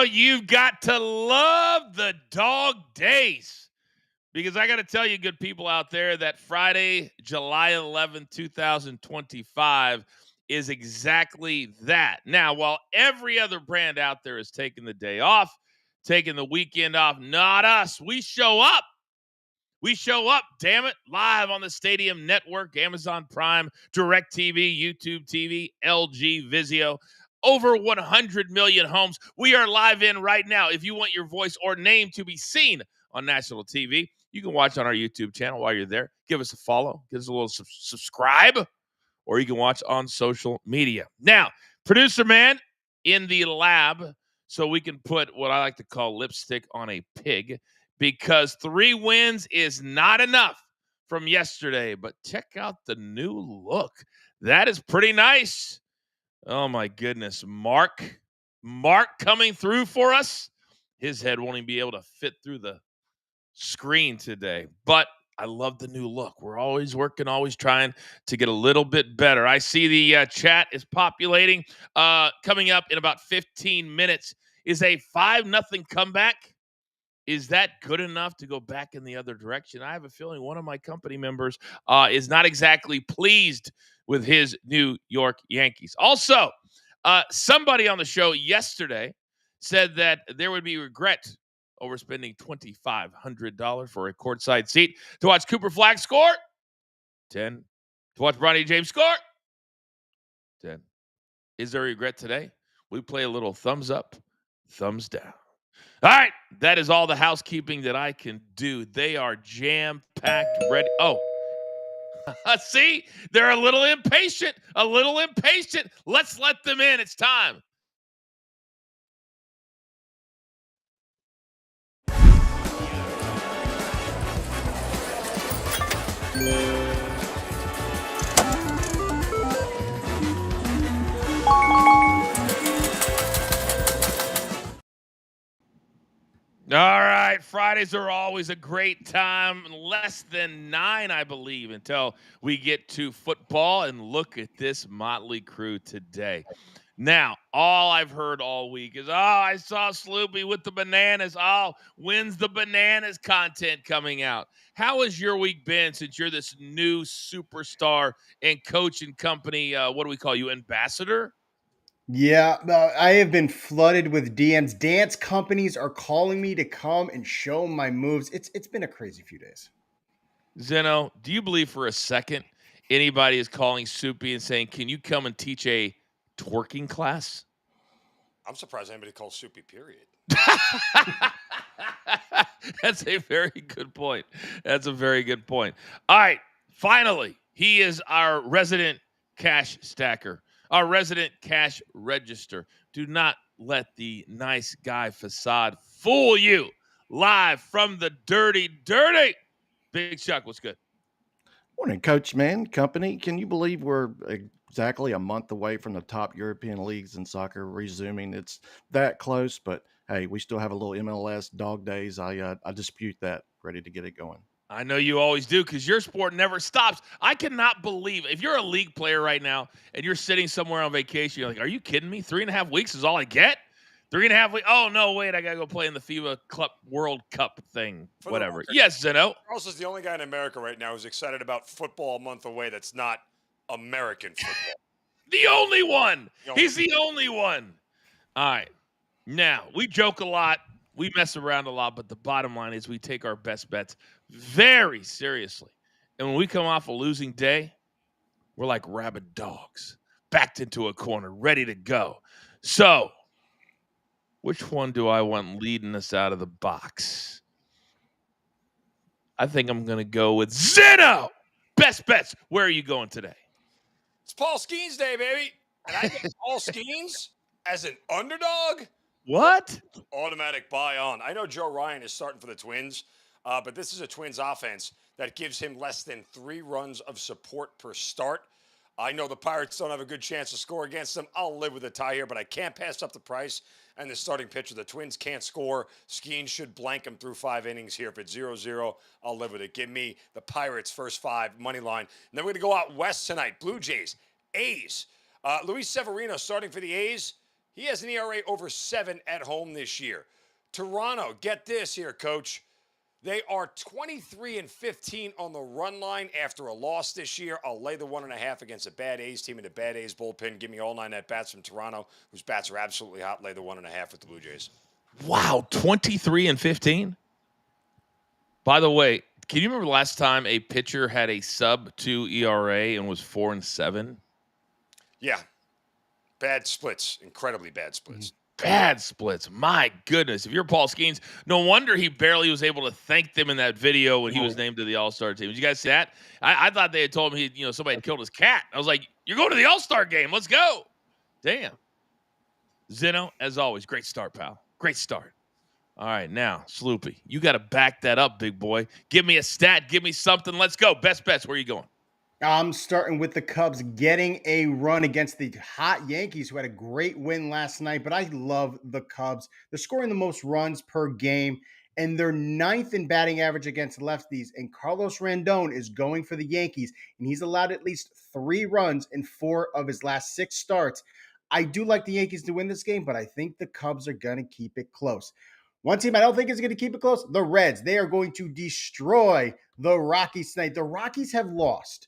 Oh, you've got to love the dog days. Because I got to tell you, good people out there, that Friday, July 11, 2025 is exactly that. Now, while every other brand out there is taking the day off, taking the weekend off, not us. We show up. We show up, damn it, live on the Stadium Network, Amazon Prime, DirecTV, YouTube TV, LG, Vizio. Over 100 million homes. We are live in right now. If you want your voice or name to be seen on national TV, you can watch on our YouTube channel while you're there. Give us a follow. Give us a little subscribe. Or you can watch on social media. Now, producer man in the lab so we can put what I like to call lipstick on a pig, because 3 wins is not enough from yesterday. But check out the new look. That is pretty nice. Oh, my goodness. Mark coming through for us. His head won't even be able to fit through the screen today. But I love the new look. We're always working, always trying to get a little bit better. I see the chat is populating. Coming up in about 15 minutes is a 5-0 comeback. Is that good enough to go back in the other direction? I have a feeling one of my company members is not exactly pleased with his New York Yankees. Also, somebody on the show yesterday said that there would be regret over spending $2,500 for a courtside seat to watch Cooper Flagg score. 10. To watch Bronny James score. 10. Is there regret today? We play a little thumbs up, thumbs down. All right, that is all the housekeeping that I can do. They are jam-packed, ready. Oh, see, they're a little impatient. Let's let them in. It's time. All right, Fridays are always a great time. Less than 9, I believe, until we get to football. And look at this motley crew today. Now, all I've heard all week is, I saw Sloopy with the bananas. When's the bananas content coming out? How has your week been since you're this new superstar and coach and company, what do we call you, ambassador? Yeah, I have been flooded with DMs. Dance companies are calling me to come and show my moves. It's been a crazy few days. Zeno, do you believe for a second anybody is calling Soupy and saying, can you come and teach a twerking class? I'm surprised anybody calls Soupy, period. That's a very good point. All right, finally, he is our resident cash stacker, our resident cash register. Do not let the nice guy facade fool you. Live from the dirty. Big Chuck, what's good? Morning, Coachman company. Can you believe we're exactly a month away from the top European leagues in soccer resuming? It's that close, but hey, we still have a little MLS dog days. I dispute that. Ready to get it going. I know you always do, because your sport never stops. I cannot believe, if you're a league player right now and you're sitting somewhere on vacation, you're like, are you kidding me? 3.5 weeks is all I get? 3.5 weeks? Oh, no, wait, I got to go play in the FIBA Club World Cup thing. Whatever. Yes, Zeno. Charles is the only guy in America right now who's excited about football a month away that's not American football. The only one. He's the only one. All right. Now, we joke a lot. We mess around a lot, but the bottom line is we take our best bets very seriously. And when we come off a losing day, we're like rabid dogs, backed into a corner, ready to go. So, which one do I want leading us out of the box? I think I'm going to go with Zeno. Best bets. Where are you going today? It's Paul Skeens Day, baby. And I get Paul Skeens as an underdog. What? Automatic buy on. I know Joe Ryan is starting for the Twins, but this is a Twins offense that gives him less than 3 runs of support per start. I know the Pirates don't have a good chance to score against them. I'll live with a tie here, but I can't pass up the price and the starting pitcher. The Twins can't score. Skeens should blank them through 5 innings here. If it's 0-0, I'll live with it. Give me the Pirates first 5 money line. And then we're going to go out west tonight. Blue Jays, A's. Luis Severino starting for the A's. He has an ERA over 7 at home this year. Toronto, get this here, Coach. They are 23-15 on the run line after a loss this year. I'll lay the 1.5 against a bad A's team in the bad A's bullpen. Give me all 9 at-bats from Toronto, whose bats are absolutely hot. Lay the 1.5 with the Blue Jays. Wow, 23-15? By the way, can you remember the last time a pitcher had a sub-2 ERA and was 4-7? Yeah. Bad splits. Incredibly bad splits. Bad splits. My goodness. If you're Paul Skeens, no wonder he barely was able to thank them in that video when he was named to the All-Star team. Did you guys see that? I thought they had told him somebody had killed his cat. I was like, you're going to the All-Star game. Let's go. Damn. Zeno, as always, great start, pal. Great start. All right, now, Sloopy, you got to back that up, big boy. Give me a stat. Give me something. Let's go. Best bets. Where are you going? I'm starting with the Cubs getting a run against the hot Yankees, who had a great win last night. But I love the Cubs. They're scoring the most runs per game, and they're 9th in batting average against lefties. And Carlos Rendon is going for the Yankees, and he's allowed at least 3 runs in 4 of his last 6 starts. I do like the Yankees to win this game, but I think the Cubs are going to keep it close. One team I don't think is going to keep it close, the Reds. They are going to destroy the Rockies tonight. The Rockies have lost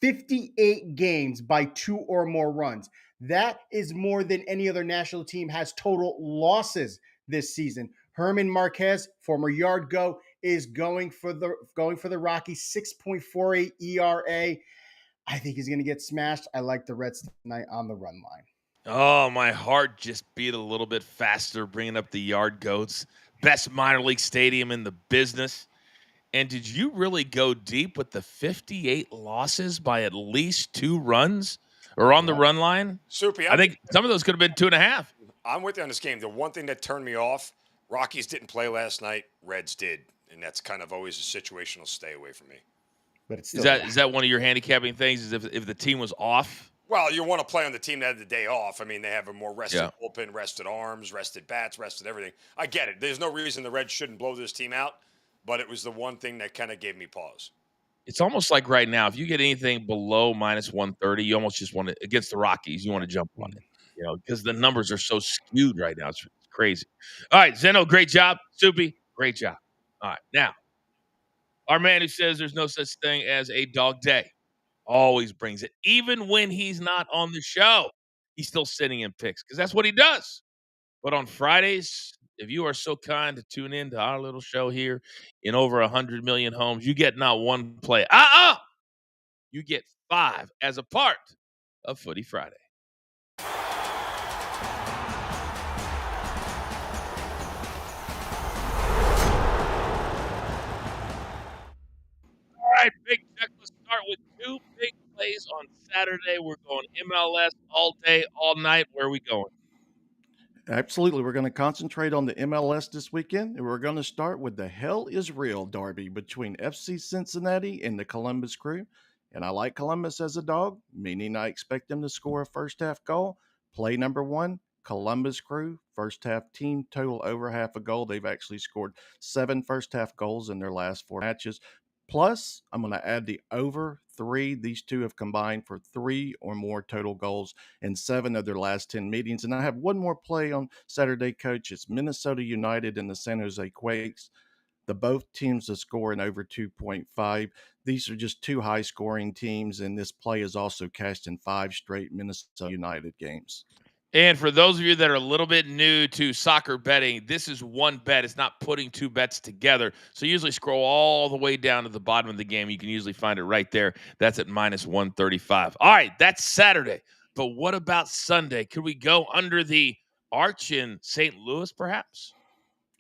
58 games by 2 or more runs. That is more than any other national team has total losses this season. Herman Marquez, former yard go, is going for the Rockies, 6.48 ERA. I think he's going to get smashed. I like the Reds tonight on the run line. Oh, my heart just beat a little bit faster bringing up the Yard Goats. Best minor league stadium in the business. And did you really go deep with the 58 losses by at least 2 runs or on the run line? Soupy, I think some of those could have been 2.5. I'm with you on this game. The one thing that turned me off, Rockies didn't play last night. Reds did. And that's kind of always a situational stay away from me. But it's still Is that one of your handicapping things? Is if the team was off? Well, you want to play on the team that had the day off. I mean, they have a more rested bullpen, rested arms, rested bats, rested everything. I get it. There's no reason the Reds shouldn't blow this team out, but it was the one thing that kind of gave me pause. It's almost like right now, if you get anything below minus 130, you almost just want to, against the Rockies, you want to jump on it, because the numbers are so skewed right now. It's crazy. All right, Zeno, great job. Soupy, great job. All right, now, our man who says there's no such thing as a dog day always brings it. Even when he's not on the show, he's still sitting in picks because that's what he does. But on Fridays, if you are so kind to tune in to our little show here in over 100 million homes, you get not one play. You get 5 as a part of Footy Friday. All right, Big Check. Let's start with 2 big plays on Saturday. We're going MLS all day, all night. Where are we going? Absolutely. We're going to concentrate on the MLS this weekend, and we're going to start with the Hell is Real derby between FC Cincinnati and the Columbus Crew. And I like Columbus as a dog, meaning I expect them to score a first-half goal. Play number 1, Columbus Crew, first-half team total over half a goal. They've actually scored 7 first-half goals in their last 4 matches. Plus, I'm going to add the over 3. These two have combined for 3 or more total goals in 7 of their last 10 meetings. And I have one more play on Saturday, Coach. It's Minnesota United and the San Jose Quakes. The both teams are scoring over 2.5. These are just 2 high-scoring teams, and this play is also cashed in 5 straight Minnesota United games. And for those of you that are a little bit new to soccer betting, this is one bet. It's not putting 2 bets together. So usually scroll all the way down to the bottom of the game. You can usually find it right there. That's at minus 135. All right, that's Saturday. But what about Sunday? Could we go under the arch in St. Louis, perhaps?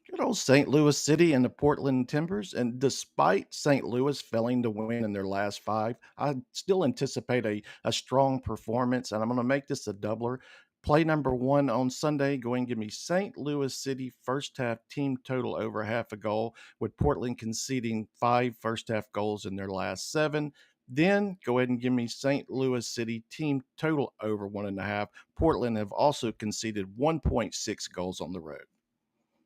Good old St. Louis City and the Portland Timbers. And despite St. Louis failing to win in their last 5, I still anticipate a strong performance, and I'm going to make this a doubler. Play number 1 on Sunday, go ahead and give me St. Louis City first half team total over half a goal, with Portland conceding 5 first half goals in their last 7. Then go ahead and give me St. Louis City team total over 1.5. Portland have also conceded 1.6 goals on the road.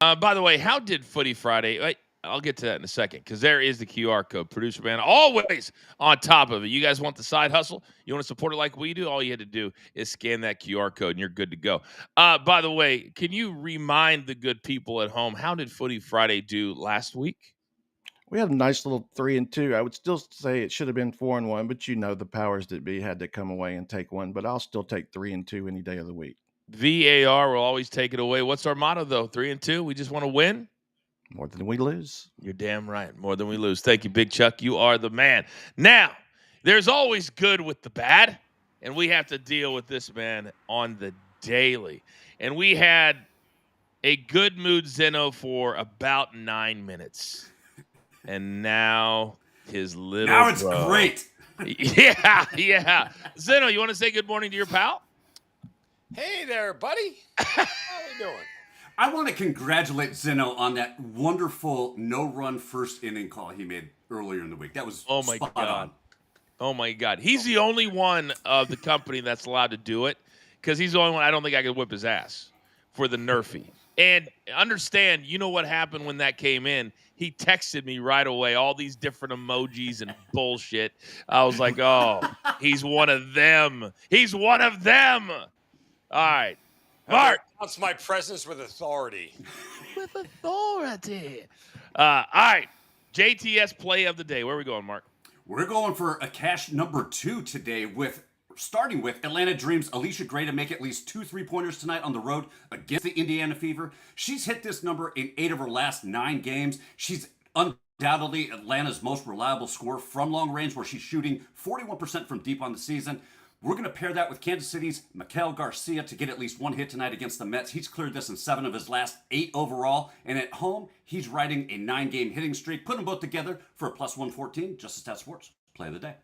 By the way, how did Footy Friday? I'll get to that in a second because there is the QR code. Producer man, always on top of it. You guys want the side hustle? You want to support it like we do? All you had to do is scan that QR code and you're good to go. By the way, can you remind the good people at home, how did Footy Friday do last week? We had a nice little 3-2. I would still say it should have been 4-1, but the powers that be had to come away and take one. But I'll still take 3-2 any day of the week. VAR will always take it away. What's our motto though? 3-2. We just want to win. More than we lose. You're damn right. More than we lose. Thank you, Big Chuck. You are the man. Now, there's always good with the bad, and we have to deal with this man on the daily. And we had a good mood Zeno for about 9 minutes. And now his little Now it's bro. great. Yeah. Zeno, you want to say good morning to your pal? Hey there, buddy. How we doing? I want to congratulate Zeno on that wonderful no-run first inning call he made earlier in the week. That was spot on. Oh, my God. He's the only one of the company that's allowed to do it because he's the only one I don't think I could whip his ass for the Nerfy. And understand, you know what happened when that came in? He texted me right away, all these different emojis and bullshit. I was like, oh, he's one of them. He's one of them. All right. Mark. That's my presence with authority. With authority. All right. JTS play of the day. Where are we going, Mark? We're going for a cash number 2 today starting with Atlanta Dreams' Alicia Gray to make at least 2 3-pointers tonight on the road against the Indiana Fever. She's hit this number in 8 of her last 9 games. She's undoubtedly Atlanta's most reliable scorer from long range, where she's shooting 41% from deep on the season. We're going to pair that with Kansas City's Mikael Garcia to get at least 1 hit tonight against the Mets. He's cleared this in 7 of his last 8 overall. And at home, he's riding a 9-game hitting streak. Put them both together for a plus 114. Just Stat Sports play of the day.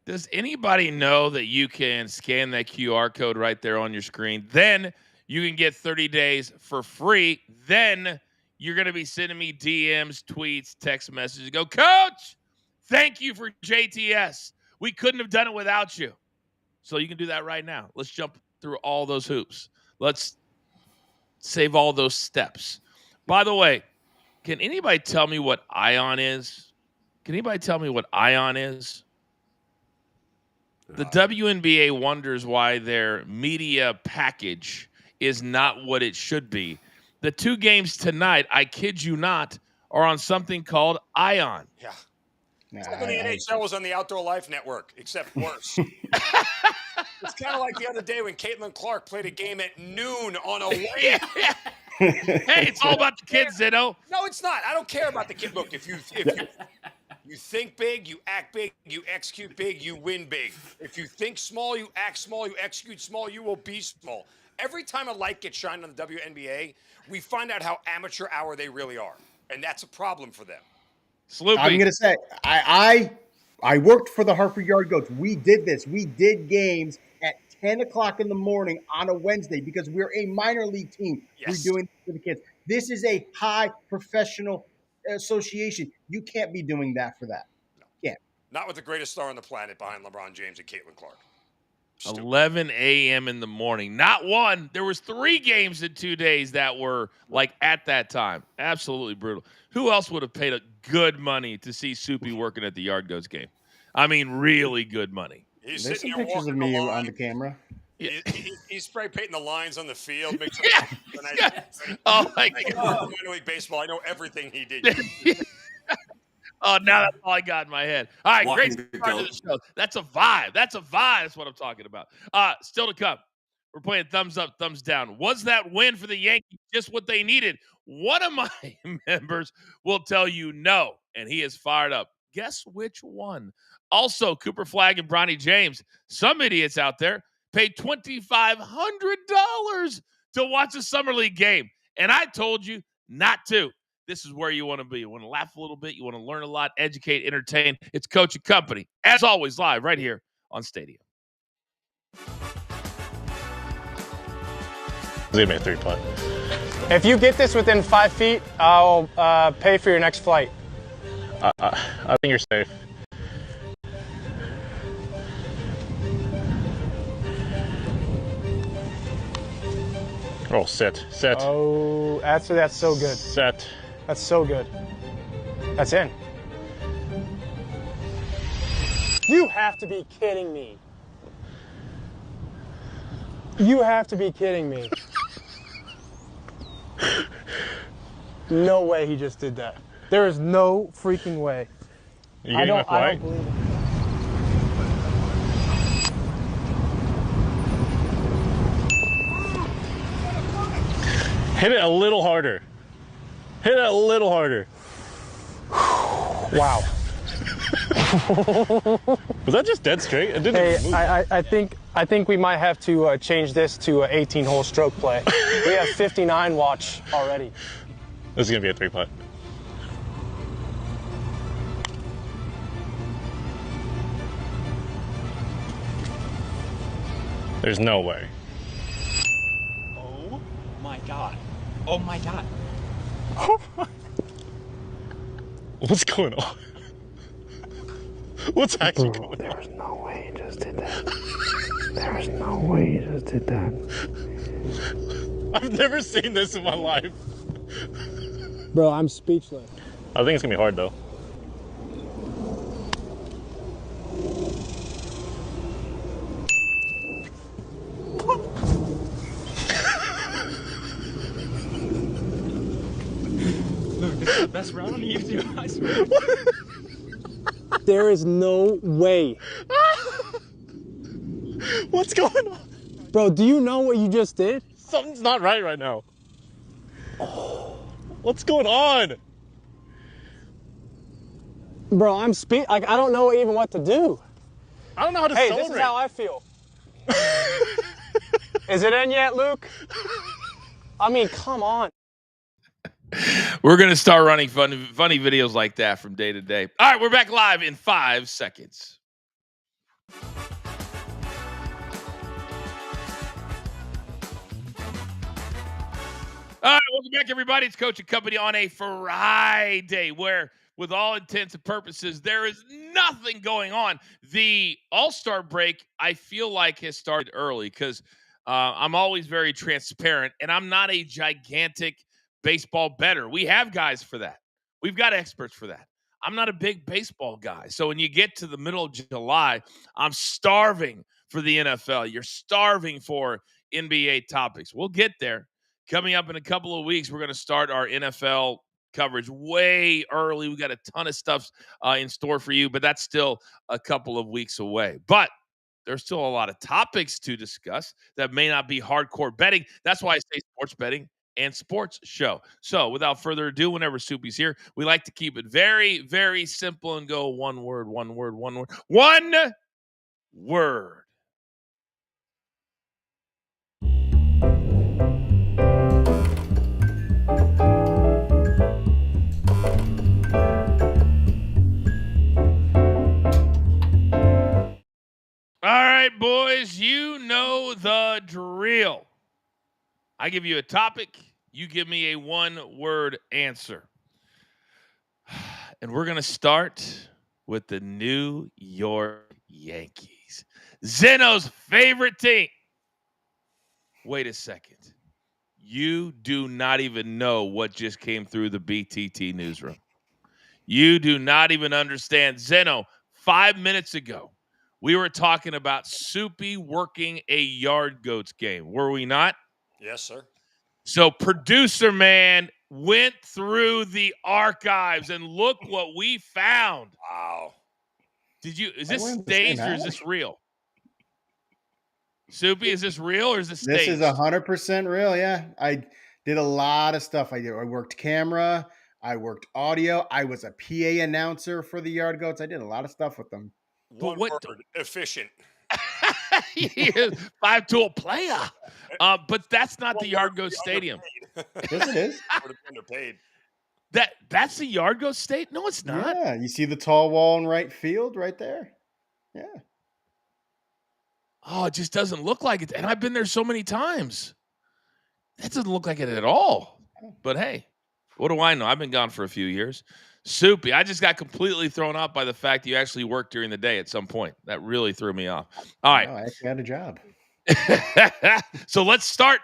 Does anybody know that you can scan that QR code right there on your screen? Then you can get 30 days for free. Then you're going to be sending me DMs, tweets, text messages. Go, Coach, thank you for JTS. We couldn't have done it without you. So you can do that right now. Let's jump through all those hoops. Let's save all those steps. By the way, can anybody tell me what ION is? Can anybody tell me what ION is? The WNBA wonders why their media package is not what it should be. The 2 games tonight, I kid you not, are on something called ION. Yeah. It's like when the NHL was on the Outdoor Life Network, except worse. It's kind of like the other day when Caitlin Clark played a game at noon on a wave. Hey, it's all about the kids, Zeno. No, it's not. I don't care about the kid. Look, if you think big, you act big, you execute big, you win big. If you think small, you act small, you execute small, you will be small. Every time a light gets shined on the WNBA, we find out how amateur hour they really are. And that's a problem for them. Sloopy. I'm going to say, I worked for the Hartford Yard Goats. We did this. We did games at 10 o'clock in the morning on a Wednesday because we're a minor league team. Yes. We're doing this for the kids. This is a high professional association. You can't be doing that for that. Can't. Not with the greatest star on the planet behind LeBron James and Caitlin Clark. Stupid. 11 a.m. in the morning. Not one. There was 3 games in 2 days that were like at that time. Absolutely brutal. Who else would have paid a good money to see Soupy working at the Yard Goats game? I mean, really good money. He's There's sitting some there pictures of walking me the line. on the camera. He's spray painting the lines on the field. Make sure Oh, my God. God. Minor League Baseball. I know everything he did. Oh, now that's all I got in my head. All right, Walking great the start to goat. the show. That's a vibe. That's what I'm talking about. Still to come. We're playing thumbs up, thumbs down. Was that win for the Yankees just what they needed? One of my members will tell you no, and he is fired up. Guess which one? Also, Cooper Flagg and Bronny James. Some idiots out there paid $2,500 to watch a Summer League game, and I told you not to. This is where you want to be. You want to laugh a little bit. You want to learn a lot, educate, entertain. It's Coach and Company, as always, live right here on Stadium. Leave me a 3-putt. If you get this within 5 feet, I'll pay for your next flight. I think you're safe. Oh, sit. Oh, that's so good. Set. That's so good. That's in. You have to be kidding me. You have to be kidding me. No way he just did that. There is no freaking way. You getting my I flag? don't believe it. Hit it a little harder. Hit it a little harder. Wow. Was that just dead straight? It didn't Hey, even move. I think we might have to change this to an 18-hole stroke play. We have 59 watch already. This is gonna be a 3-putt. There's no way. Oh my god. Oh my god. What's going on? What's actually going on? There's no way he just did that. There's no way he just did that. I've never seen this in my life. Bro, I'm speechless. I think it's gonna be hard though. Look, this is the best round on YouTube, I swear. There is no way. What's going on? Bro, do you know what you just did? Something's not right now. What's going on? Bro, I don't know even what to do. I don't know how to Hey, celebrate. this is how I feel. Is it in yet, Luke? I mean, come on. We're going to start running funny videos like that from day to day. All right, we're back live in 5 seconds. All right, welcome back, everybody. It's Coach and Company on a Friday where, with all intents and purposes, there is nothing going on. The All-Star break, I feel like, has started early because I'm always very transparent, and I'm not a gigantic baseball bettor. We have guys for that. We've got experts for that. I'm not a big baseball guy. So when you get to the middle of July, I'm starving for the NFL. You're starving for NBA topics. We'll get there. Coming up in a couple of weeks, we're going to start our NFL coverage way early. We got a ton of stuff in store for you, but that's still a couple of weeks away. But there's still a lot of topics to discuss that may not be hardcore betting. That's why I say sports betting and sports show. So without further ado, whenever Soupy's here, we like to keep it very, very simple and go one word. All right, boys, you know the drill. I give you a topic, you give me a one-word answer. And we're going to start with the New York Yankees. Zeno's favorite team. Wait a second. You do not even know what just came through the BTT newsroom. You do not even understand. Zeno, 5 minutes ago, we were talking about Soupy working a Yard Goats game. Were we not? Yes, sir. So producer man went through the archives and look what we found. Wow. Is this staged or is this real? Soupy, is this real or is this staged? This is 100% real. Yeah. I did a lot of stuff. I worked camera. I worked audio. I was a PA announcer for the Yard Goats. I did a lot of stuff with them. One word, efficient. 5-tool player. But that's not the Yard Goats Stadium. Yes, it is. Underpaid. That's the Yard Goats Stadium? No, it's not. Yeah. You see the tall wall in right field right there? Yeah. Oh, it just doesn't look like it. And I've been there so many times. That doesn't look like it at all. But hey, what do I know? I've been gone for a few years. Soupy, I just got completely thrown off by the fact that you actually worked during the day at some point. That really threw me off. All right. I actually had a job. So let's start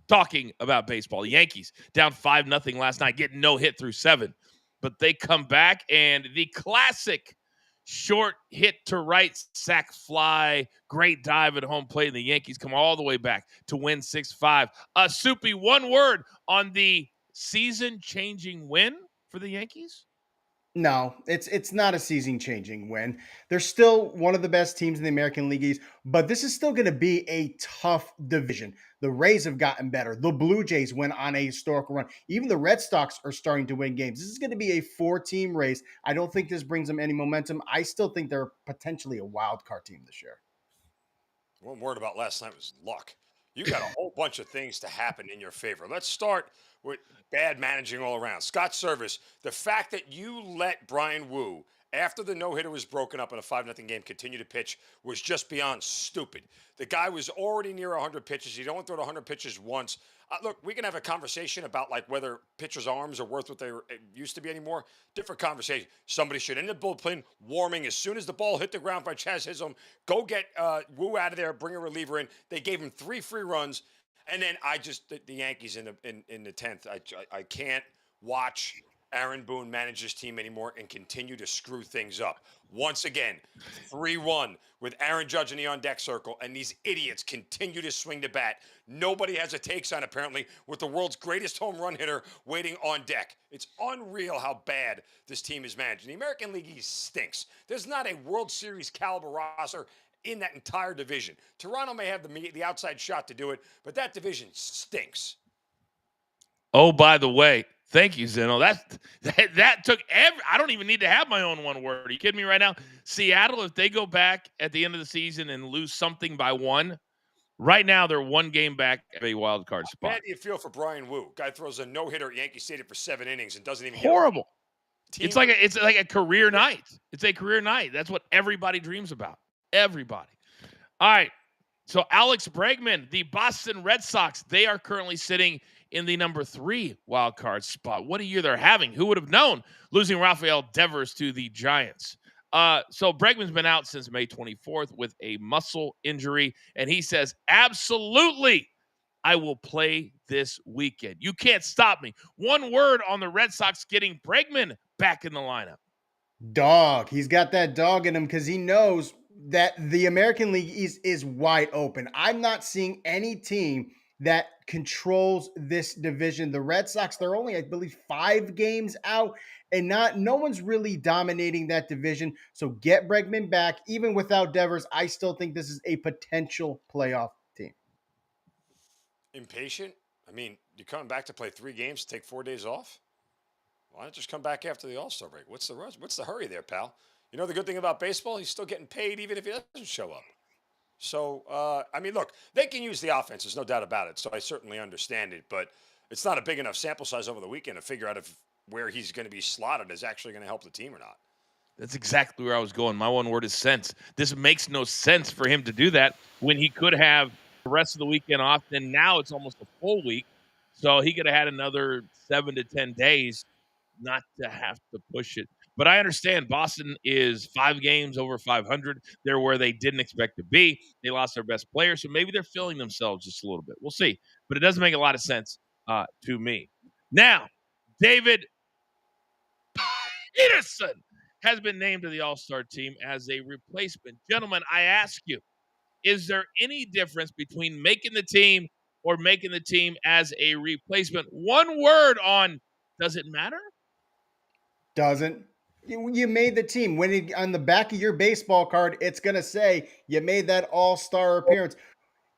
talking about baseball. Yankees down 5-0 last night, getting no hit through 7. but they come back, and the classic short hit to right, sack fly, great dive at home plate, and the Yankees come all the way back to win 6-5. Soupy, one word on the season-changing win for the Yankees? No, it's not a season-changing win. They're still one of the best teams in the American League East, but this is still going to be a tough division. The Rays have gotten better. The Blue Jays went on a historical run. Even the Red Sox are starting to win games. This is going to be a 4-team race. I don't think this brings them any momentum. I still think they're potentially a wild card team this year. One word about last night was luck. You got a whole bunch of things to happen in your favor. Let's start with bad managing all around. Scott Service, the fact that you let Brian Wu, after the no-hitter was broken up in a 5-0 game, continue to pitch was just beyond stupid. The guy was already near 100 pitches. He'd only thrown 100 pitches once. Look, we can have a conversation about like whether pitchers' arms are worth what they used to be anymore. Different conversation. Somebody should end the bullpen warming as soon as the ball hit the ground by Chaz Hisholm. Go get Wu out of there. Bring a reliever in. They gave him 3 free runs, and then the Yankees in the 10th. I can't watch Aaron Boone manage this team anymore and continue to screw things up. Once again, 3-1 with Aaron Judge in the on-deck circle, and these idiots continue to swing the bat. Nobody has a take sign, apparently, with the world's greatest home run hitter waiting on deck. It's unreal how bad this team is managed. The American League East stinks. There's not a World Series caliber roster in that entire division. Toronto may have the outside shot to do it, but that division stinks. Oh, by the way, thank you, Zeno. That took I don't even need to have my own one word. Are you kidding me right now? Seattle, if they go back at the end of the season and lose something by 1, right now they're 1 game back of a wild card spot. How bad do you feel for Brian Wu? Guy throws a no-hitter at Yankee Stadium for 7 innings and doesn't even horrible. It's like a career night. It's a career night. That's what everybody dreams about. Everybody. All right. So Alex Bregman, the Boston Red Sox, they are currently sitting in the number 3 wild card spot. What a year they're having. Who would have known, losing Rafael Devers to the Giants? So Bregman's been out since May 24th with a muscle injury, and he says, absolutely, I will play this weekend. You can't stop me. One word on the Red Sox getting Bregman back in the lineup. Dog. He's got that dog in him because he knows that the American League is wide open. I'm not seeing any team that controls this division. The Red Sox, they're only, I believe, 5 games out, and no one's really dominating that division. So get Bregman back. Even without Devers, I still think this is a potential playoff team. Impatient? I mean, you're coming back to play 3 games, take 4 days off? Why not just come back after the All-Star break? What's the rush? What's the hurry there, pal? You know the good thing about baseball? He's still getting paid even if he doesn't show up. So, I mean, look, they can use the offense. There's no doubt about it. So I certainly understand it. But it's not a big enough sample size over the weekend to figure out if where he's going to be slotted is actually going to help the team or not. That's exactly where I was going. My one word is sense. This makes no sense for him to do that when he could have the rest of the weekend off. And now it's almost a full week. So he could have had another 7 to 10 days not to have to push it. But I understand Boston is 5 games over 500. They're where they didn't expect to be. They lost their best player, so maybe they're feeling themselves just a little bit. We'll see. But it doesn't make a lot of sense to me. Now, David Peterson has been named to the All-Star team as a replacement. Gentlemen, I ask you, is there any difference between making the team or making the team as a replacement? One word on, does it matter? Doesn't. You made the team. When on the back of your baseball card, it's going to say you made that all-star appearance.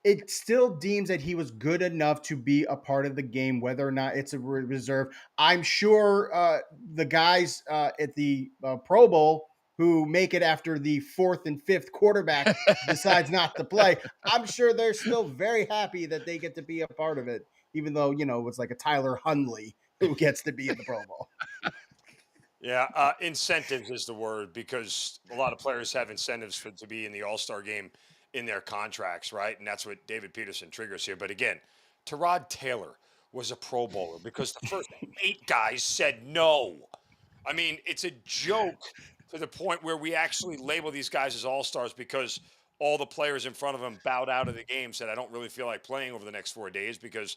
It still deems that he was good enough to be a part of the game, whether or not it's a reserve. I'm sure the guys at the Pro Bowl who make it after the 4th and 5th quarterback decides not to play, I'm sure they're still very happy that they get to be a part of it, even though, it's like a Tyler Huntley who gets to be in the Pro Bowl. Yeah, incentives is the word because a lot of players have incentives to be in the All-Star game in their contracts, right? And that's what David Peterson triggers here. But again, Tyrod Taylor was a Pro Bowler because the first 8 guys said no. I mean, it's a joke to the point where we actually label these guys as All-Stars because all the players in front of him bowed out of the game, said, I don't really feel like playing over the next 4 days because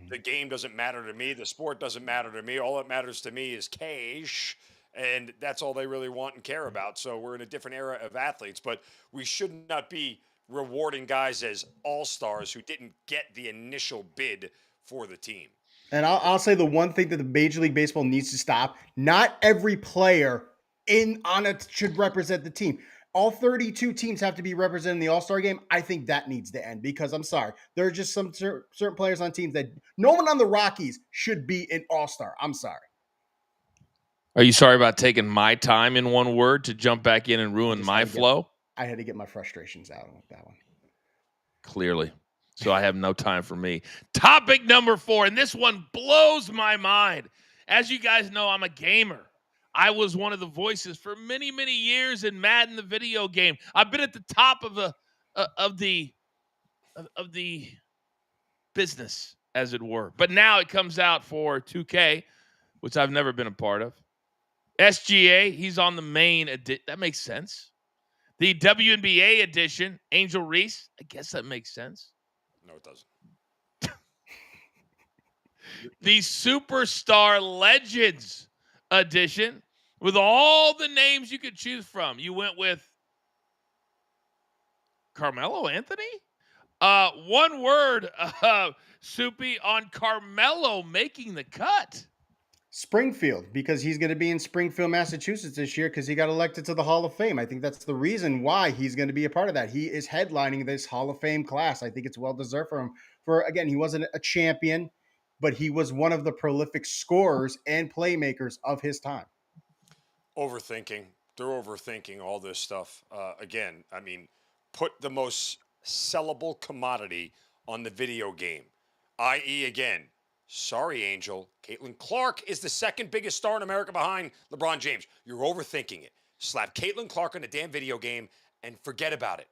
the game doesn't matter to me. The sport doesn't matter to me. All that matters to me is cash. And that's all they really want and care about. So we're in a different era of athletes, but we should not be rewarding guys as all-stars who didn't get the initial bid for the team. And I'll say the one thing that the Major League Baseball needs to stop: not every player on it should represent the team. All 32 teams have to be represented in the All-Star game. I think that needs to end because I'm sorry, there are just some certain players on teams that no one on the Rockies should be an All-Star. I'm sorry. Are you sorry about taking my time in one word to jump back in and ruin my flow? I had to get my frustrations out with that one. Clearly. So I have no time for me. Topic number 4, and this one blows my mind. As you guys know, I'm a gamer. I was one of the voices for many, many years in Madden, the video game. I've been at the top of the business, as it were. But now it comes out for 2K, which I've never been a part of. SGA, he's on the main edition. That makes sense. The WNBA edition, Angel Reese, I guess that makes sense. No, it doesn't. The Superstar Legends edition, with all the names you could choose from. You went with Carmelo Anthony? One word, Soupy, on Carmelo making the cut. Springfield, because he's going to be in Springfield, Massachusetts this year because he got elected to the Hall of Fame. I think that's the reason why he's going to be a part of that. He is headlining this Hall of Fame class. I think it's well deserved for him. Again, he wasn't a champion, but he was one of the prolific scorers and playmakers of his time. Overthinking. They're overthinking all this stuff. Again, I mean, put the most sellable commodity on the video game, i.e., again, sorry, Angel, Caitlin Clark is the second biggest star in America behind LeBron James. You're overthinking it. Slap Caitlin Clark on a damn video game and forget about it.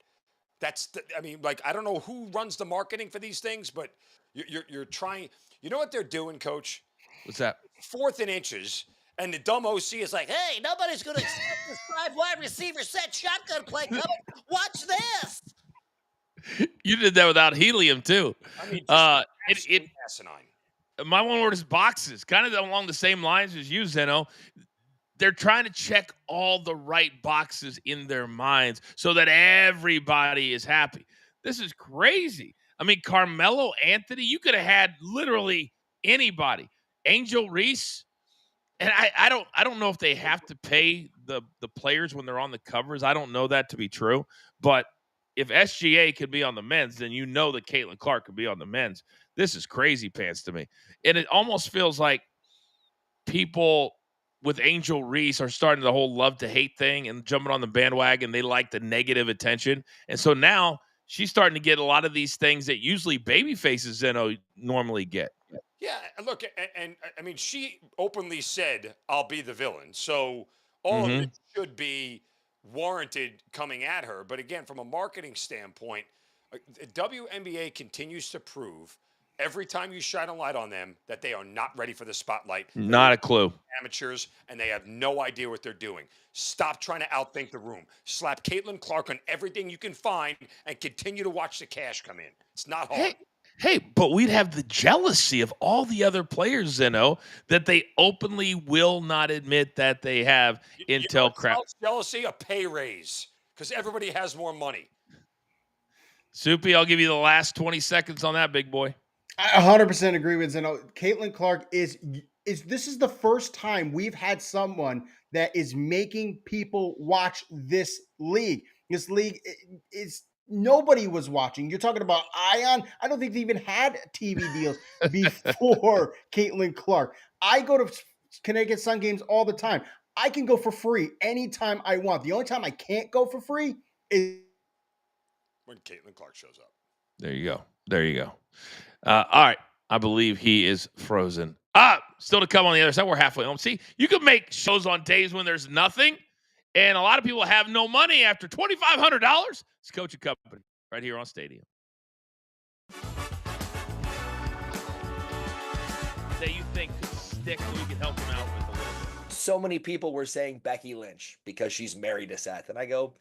I don't know who runs the marketing for these things, but you're trying. You know what they're doing, Coach? What's that? 4th and inches, and the dumb OC is like, hey, nobody's going to accept this 5 wide receiver set shotgun play coming. Watch this. You did that without helium, too. I mean, asinine. My one word is boxes. Kind of along the same lines as you, Zeno. They're trying to check all the right boxes in their minds so that everybody is happy. This is crazy. I mean, Carmelo Anthony, you could have had literally anybody. Angel Reese. And I don't know if they have to pay the players when they're on the covers. I don't know that to be true. But if SGA could be on the men's, then you know that Caitlin Clark could be on the men's. This is crazy pants to me. And it almost feels like people with Angel Reese are starting the whole love to hate thing and jumping on the bandwagon. They like the negative attention. And so now she's starting to get a lot of these things that usually baby faces Zeno normally get. Yeah, look, and I mean, she openly said, I'll be the villain. So all of it should be warranted coming at her. But again, from a marketing standpoint, the WNBA continues to prove every time you shine a light on them that they are not ready for the spotlight. Not a clue. Amateurs, and they have no idea what they're doing. Stop trying to outthink the room. Slap Caitlin Clark on everything you can find and continue to watch the cash come in. It's not hard. Hey, but we'd have the jealousy of all the other players, Zeno, that they openly will not admit that they have intel crap. Jealousy, a pay raise, because everybody has more money. Soupy, I'll give you the last 20 seconds on that, big boy. I 100% agree with Zeno. Caitlin Clark this is the first time we've had someone that is making people watch this league. This league is nobody was watching. You're talking about Ion. I don't think they even had TV deals before Caitlin Clark. I go to Connecticut Sun games all the time. I can go for free anytime I want. The only time I can't go for free is when Caitlin Clark shows up. There you go. All right. I believe he is frozen. Still to come on the other side. We're halfway home. See, you can make shows on days when there's nothing, and a lot of people have no money after $2,500. It's Coach and Company right here on Stadium. That you think could stick so we can help him out with a little bit. So many people were saying Becky Lynch because she's married to Seth. And I go,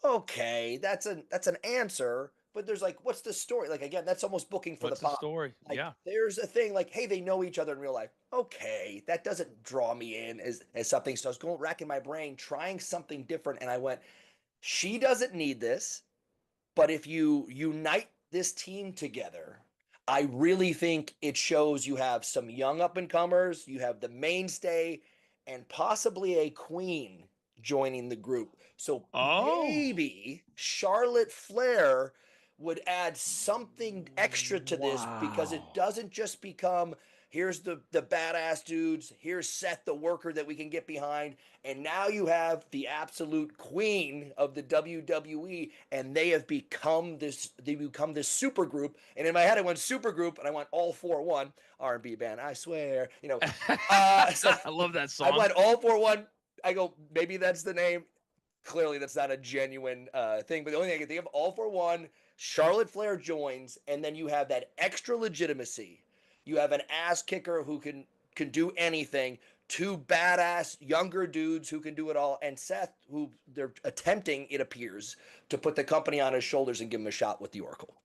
okay, that's an answer, but there's like, what's the story? Like, again, that's almost booking for What's the the pod. story? Like, Yeah. there's a thing like, hey, they know each other in real life. Okay, that doesn't draw me in as something. So I was going racking my brain, trying something different, and I went, she doesn't need this, but if you unite this team together, I really think it shows you have some young up and comers, you have the mainstay, and possibly a queen joining the group. So maybe Charlotte Flair would add something extra to this because it doesn't just become here's the badass dudes, here's Seth the worker that we can get behind, and now you have the absolute queen of the WWE, and they become this super group. And in my head I went super group, and I went all for one R&B band, I swear, so I love that song. I went all for one. I go, maybe that's the name. Clearly that's not a genuine thing, but the only thing I can think of, all for one, Charlotte Flair joins, and then you have that extra legitimacy. You have an ass kicker who can do anything, two badass younger dudes who can do it all, and Seth, who they're attempting, it appears, to put the company on his shoulders and give him a shot with the Oracle.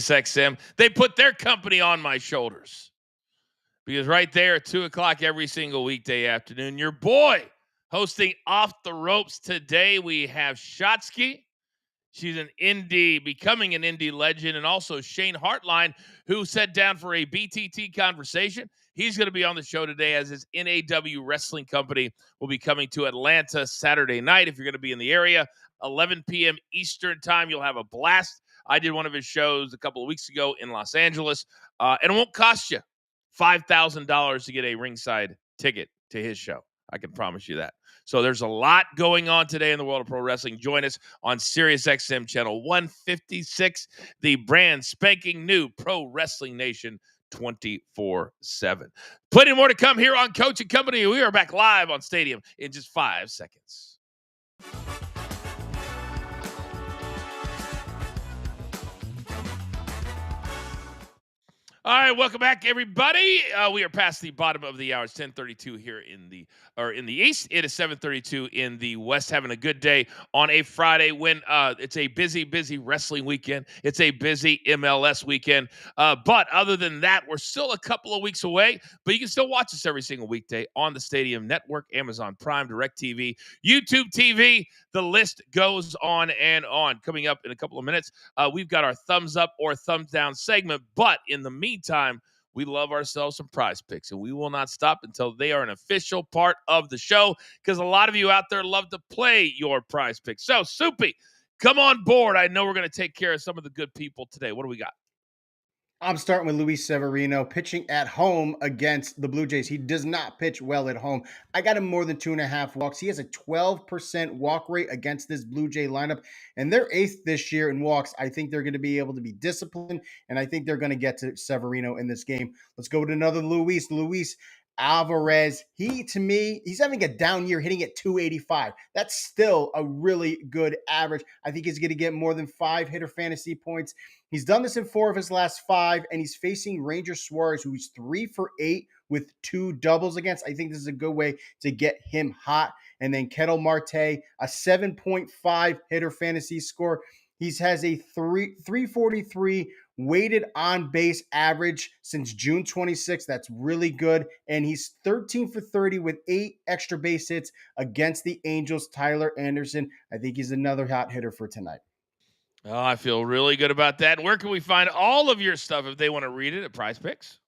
XM, they put their company on my shoulders. Because right there at 2 o'clock every single weekday afternoon, your boy hosting Off the Ropes today. We have Shotsky. She's becoming an indie legend, and also Shane Hartline, who sat down for a BTT conversation. He's going to be on the show today, as his NAW wrestling company will be coming to Atlanta Saturday night. If you're going to be in the area, 11 p.m. Eastern time, you'll have a blast. I did one of his shows a couple of weeks ago in Los Angeles, and it won't cost you $5,000 to get a ringside ticket to his show. I can promise you that. So there's a lot going on today in the world of pro wrestling. Join us on SiriusXM channel 156, the brand spanking new Pro Wrestling Nation 24/7. Plenty more to come here on Coach and Company. We are back live on Stadium in just 5 seconds. All right, welcome back, everybody. We are past the bottom of the hour. It's 10:32 here in the East. It is 7:32 in the West. Having a good day on a Friday when it's a busy wrestling weekend. It's a busy MLS weekend. But other than that, we're still a couple of weeks away. But you can still watch us every single weekday on the Stadium Network, Amazon Prime, DirecTV, YouTube TV. The list goes on and on. Coming up in a couple of minutes, we've got our thumbs up or thumbs down segment. But in the meantime, we love ourselves some Prize Picks, and we will not stop until they are an official part of the show, because a lot of you out there love to play your Prize Picks. So, Soupy, come on board. I know we're going to take care of some of the good people today. What do we got? I'm starting with Luis Severino, pitching at home against the Blue Jays. He does not pitch well at home. I got him more than 2.5 walks. He has a 12% walk rate against this Blue Jay lineup, and they're 8th this year in walks. I think they're going to be able to be disciplined, and I think they're going to get to Severino in this game. Let's go with another Luis Alvarez. To me, he's having a down year, hitting at 285. That's still a really good average. I think he's going to get more than 5 hitter fantasy points. He's done this in 4 of his last 5, and he's facing Ranger Suarez, who's 3 for 8 with 2 doubles against. I think this is a good way to get him hot. And then Ketel Marte, a 7.5 hitter fantasy score. He has a 343 weighted on base average since June 26th. That's really good. And he's 13 for 30 with 8 extra base hits against the Angels. Tyler Anderson, I think he's another hot hitter for tonight. Oh, I feel really good about that. And where can we find all of your stuff if they want to read it at Prize Picks?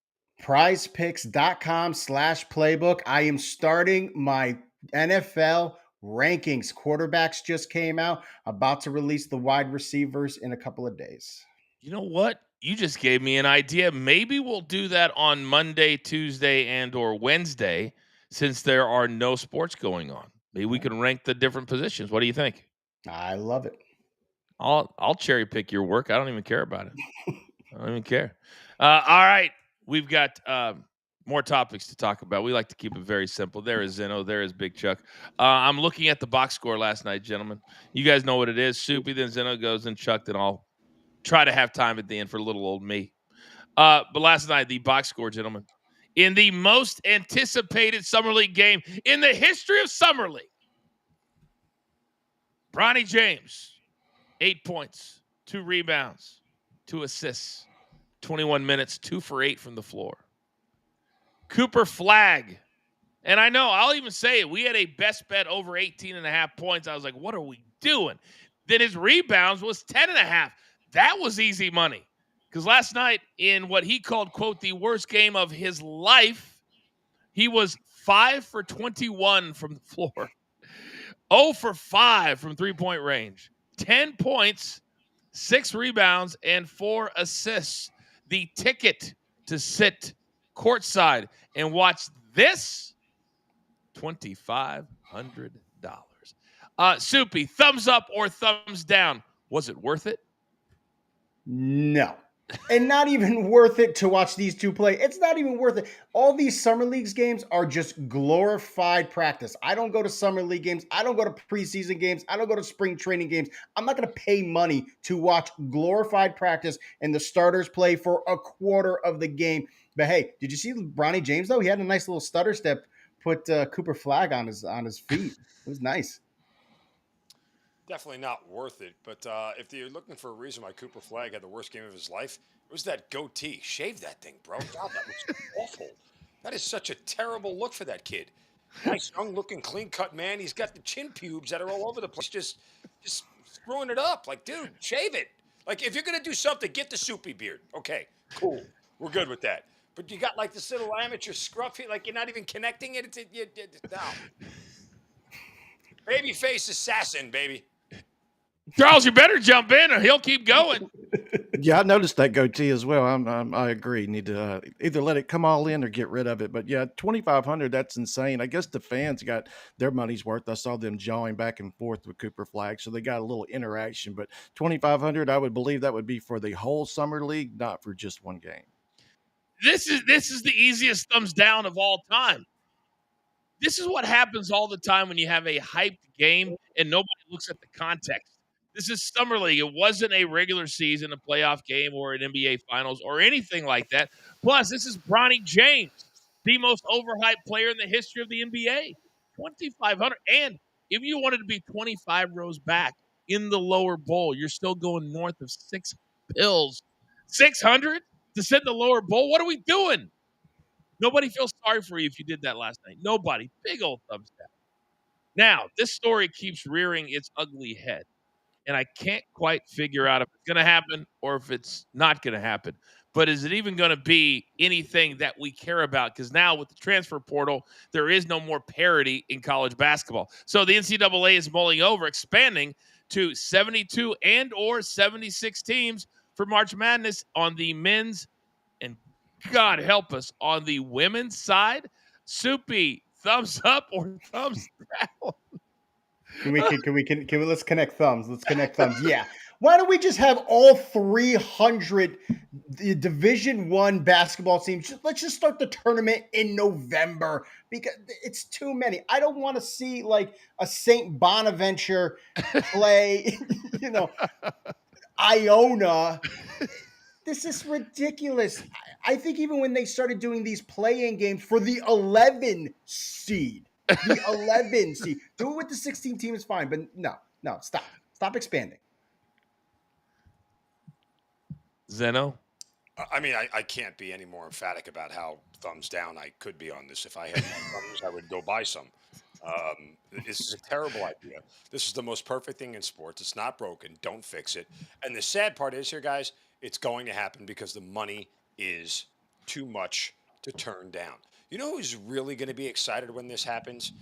prizepicks.com/playbook. I am starting my NFL rankings. Quarterbacks just came out, about to release the wide receivers in a couple of days. You know what? You just gave me an idea. Maybe we'll do that on Monday, Tuesday, and or Wednesday, since there are no sports going on. Maybe we can rank the different positions. What do you think? I love it. I'll cherry pick your work. I don't even care about it. I don't even care. All right. We've got more topics to talk about. We like to keep it very simple. There is Zeno. There is Big Chuck. I'm looking at the box score last night, gentlemen. You guys know what it is. Soupy, then Zeno goes, then Chuck, then I'll try to have time at the end for little old me. But last night, the box score, gentlemen, in the most anticipated Summer League game in the history of Summer League, Bronny James, 8 points, 2 rebounds, 2 assists, 21 minutes, 2 for 8 from the floor. Cooper Flagg. And I know, I'll even say it. We had a best bet over 18.5 points. I was like, what are we doing? Then his rebounds was 10.5. That was easy money. Because last night, in what he called, quote, the worst game of his life, he was 5 for 21 from the floor, 0 for 5 from three-point range, 10 points, 6 rebounds, and 4 assists. The ticket to sit courtside and watch this, $2,500. Soupy, thumbs up or thumbs down? Was it worth it? No. And not even worth it to watch these two play. It's not even worth it. All these summer leagues games are just glorified practice. I don't go to summer league games. I don't go to preseason games. I don't go to spring training games. I'm not going to pay money to watch glorified practice and the starters play for a quarter of the game. But hey, did you see Bronny James though? He had a nice little stutter step, put Cooper Flagg on his feet. It was nice. Definitely not worth it. But if you're looking for a reason why Cooper Flagg had the worst game of his life, it was that goatee. Shave that thing, bro. God, that looks awful. That is such a terrible look for that kid. Nice, young-looking, clean-cut man. He's got the chin pubes that are all over the place, just screwing it up. Like, dude, shave it. Like, if you're gonna do something, get the soupy beard. Okay, cool. We're good with that. But you got like this little amateur scruff here, like you're not even connecting it. No. Babyface assassin, baby. Charles, you better jump in or he'll keep going. Yeah, I noticed that goatee as well. I agree. Need to either let it come all in or get rid of it. But yeah, 2,500. That's insane. I guess the fans got their money's worth. I saw them jawing back and forth with Cooper Flagg, so they got a little interaction. But 2,500, I would believe that would be for the whole summer league, not for just one game. This is the easiest thumbs down of all time. This is what happens all the time when you have a hyped game and nobody looks at the context. This is Summer League. It wasn't a regular season, a playoff game, or an NBA Finals, or anything like that. Plus, this is Bronny James, the most overhyped player in the history of the NBA. 2,500. And if you wanted to be 25 rows back in the lower bowl, you're still going north of 6 pills. 600 to sit in the lower bowl? What are we doing? Nobody feels sorry for you if you did that last night. Nobody. Big old thumbs down. Now, this story keeps rearing its ugly head. And I can't quite figure out if it's going to happen or if it's not going to happen. But is it even going to be anything that we care about? Because now with the transfer portal, there is no more parity in college basketball. So the NCAA is mulling over, expanding to 72 and or 76 teams for March Madness on the men's, and God help us, on the women's side. Soupy, thumbs up or thumbs down? Can we let's connect thumbs. Let's connect thumbs. Yeah. Why don't we just have all 300 Division I basketball teams? Let's just start the tournament in November because it's too many. I don't want to see like a St. Bonaventure play, Iona. This is ridiculous. I think even when they started doing these play-in games for the 11 seed, do it with the 16 team is fine, but no, stop expanding. Zeno? I mean, I can't be any more emphatic about how thumbs down I could be on this. If I had thumbs, I would go buy some. This is a terrible idea. This is the most perfect thing in sports. It's not broken. Don't fix it. And the sad part is here, guys, it's going to happen because the money is too much to turn down. You know who's really going to be excited when this happens?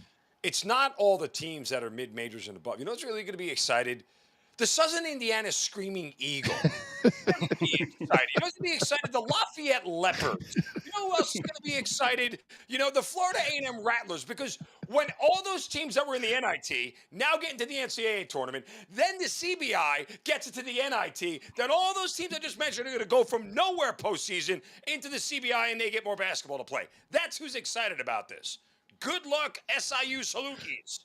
It's not all the teams that are mid-majors and above. You know who's really going to be excited? The Southern Indiana Screaming Eagle. You know who's going to be excited? The Lafayette Leopards. You know who else is going to be excited? The Florida A&M Rattlers. Because when all those teams that were in the NIT now get into the NCAA tournament, then the CBI gets into the NIT, then all those teams I just mentioned are going to go from nowhere postseason into the CBI and they get more basketball to play. That's who's excited about this. Good luck, SIU Salukis.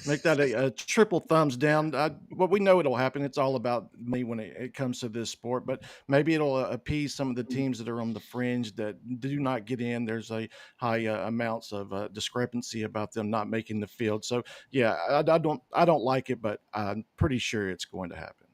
Make that a triple thumbs down. Well, we know it'll happen. It's all about me when it comes to this sport, but maybe it'll appease some of the teams that are on the fringe that do not get in. There's a high amounts of discrepancy about them not making the field. So yeah, I don't like it, but I'm pretty sure it's going to happen.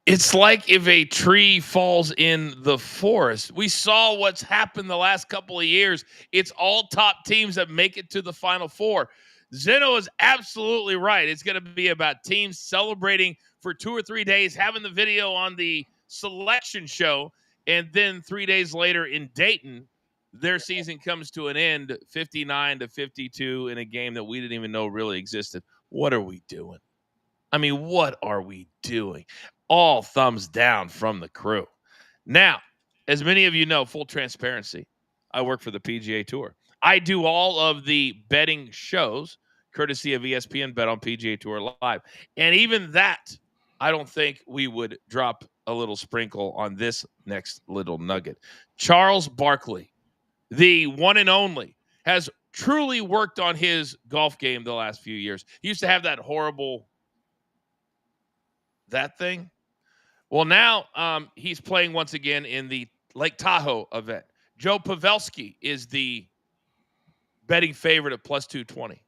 It's like if a tree falls in the forest. We saw what's happened the last couple of years. It's all top teams that make it to the Final Four. Zeno is absolutely right. It's going to be about teams celebrating for 2 or 3 days, having the video on the selection show, and then 3 days later in Dayton, their season comes to an end, 59-52 in a game that we didn't even know really existed. What are we doing? I mean, what are we doing? All thumbs down from the crew. Now, as many of you know, full transparency, I work for the PGA Tour. I do all of the betting shows, courtesy of ESPN Bet on PGA Tour Live. And even that, I don't think we would drop a little sprinkle on this next little nugget. Charles Barkley, the one and only, has truly worked on his golf game the last few years. He used to have that horrible that thing. Well, now he's playing once again in the Lake Tahoe event. Joe Pavelski is the betting favorite at plus 220.